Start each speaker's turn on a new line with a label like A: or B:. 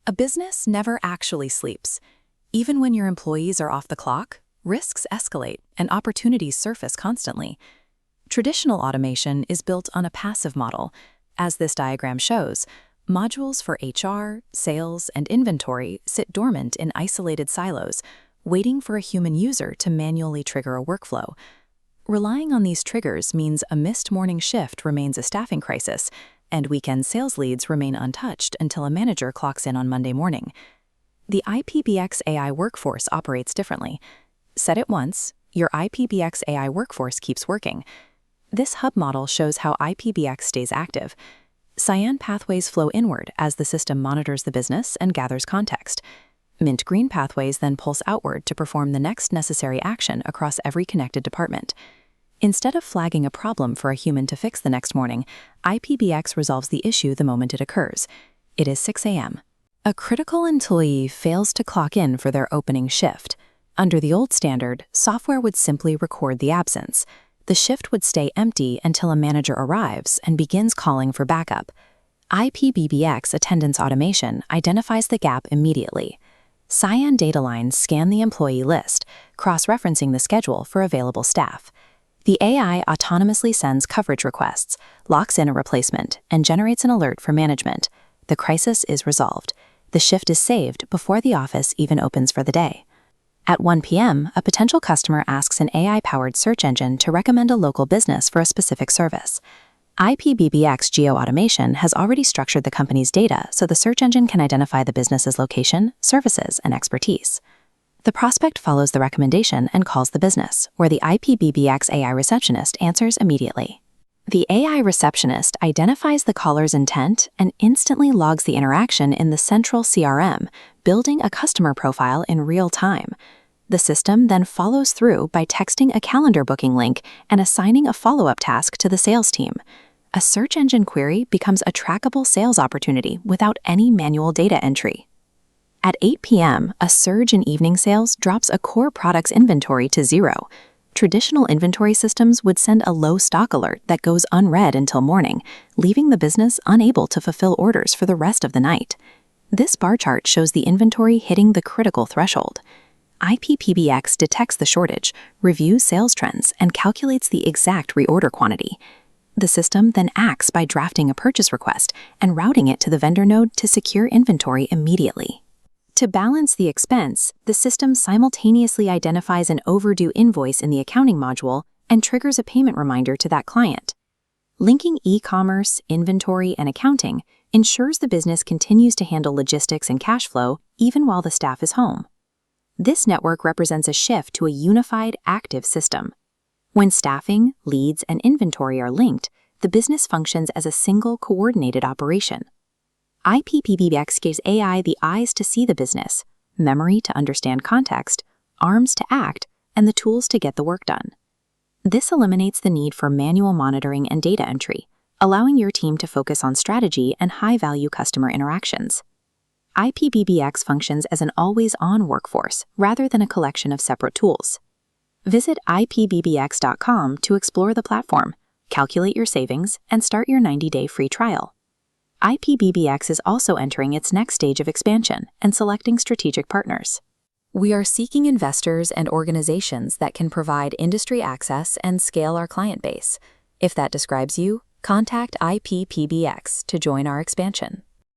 A: A business never actually sleeps. Even when your employees are off the clock, risks escalate and opportunities surface constantly. Traditional automation is built on a passive model. As this diagram shows, modules for HR, sales, and inventory sit dormant in isolated silos, waiting for a human user to manually trigger a workflow. Relying on these triggers means a missed morning shift remains a staffing crisis, and weekend sales leads remain untouched until a manager clocks in on Monday morning. The IPPBX AI Workforce operates differently. Set it once, your IPPBX AI Workforce keeps working. This hub model shows how IPPBX stays active. Cyan pathways flow inward as the system monitors the business and gathers context. Mint green pathways then pulse outward to perform the next necessary action across every connected department. Instead of flagging a problem for a human to fix the next morning, IPPBX resolves the issue the moment it occurs. It is 6 a.m. A critical employee fails to clock in for their opening shift. Under the old standard, software would simply record the absence. The shift would stay empty until a manager arrives and begins calling for backup. IPPBX attendance automation identifies the gap immediately. Cyan data lines scan the employee list, cross-referencing the schedule for available staff. The AI autonomously sends coverage requests, locks in a replacement, and generates an alert for management. The crisis is resolved. The shift is saved before the office even opens for the day. At 1 p.m., a potential customer asks an AI-powered search engine to recommend a local business for a specific service. IPPBX Geo-Automation has already structured the company's data so the search engine can identify the business's location, services, and expertise. The prospect follows the recommendation and calls the business, where the IPPBX AI receptionist answers immediately. The AI receptionist identifies the caller's intent and instantly logs the interaction in the central CRM, building a customer profile in real time. The system then follows through by texting a calendar booking link and assigning a follow-up task to the sales team. A search engine query becomes a trackable sales opportunity without any manual data entry. At 8 p.m., a surge in evening sales drops a core product's inventory to zero. Traditional inventory systems would send a low stock alert that goes unread until morning, leaving the business unable to fulfill orders for the rest of the night. This bar chart shows the inventory hitting the critical threshold. IPPBX detects the shortage, reviews sales trends, and calculates the exact reorder quantity. The system then acts by drafting a purchase request and routing it to the vendor node to secure inventory immediately. To balance the expense, the system simultaneously identifies an overdue invoice in the accounting module and triggers a payment reminder to that client. Linking e-commerce, inventory, and accounting ensures the business continues to handle logistics and cash flow even while the staff is home. This network represents a shift to a unified, active system. When staffing, leads, and inventory are linked, the business functions as a single coordinated operation. IPPBX gives AI the eyes to see the business, memory to understand context, arms to act, and the tools to get the work done. This eliminates the need for manual monitoring and data entry, allowing your team to focus on strategy and high-value customer interactions. IPPBX functions as an always-on workforce rather than a collection of separate tools. Visit IPPBX.com to explore the platform, calculate your savings, and start your 90-day free trial. IPPBX is also entering its next stage of expansion and selecting strategic partners. We are seeking investors and organizations that can provide industry access and scale our client base. If that describes you, contact IPPBX to join our expansion.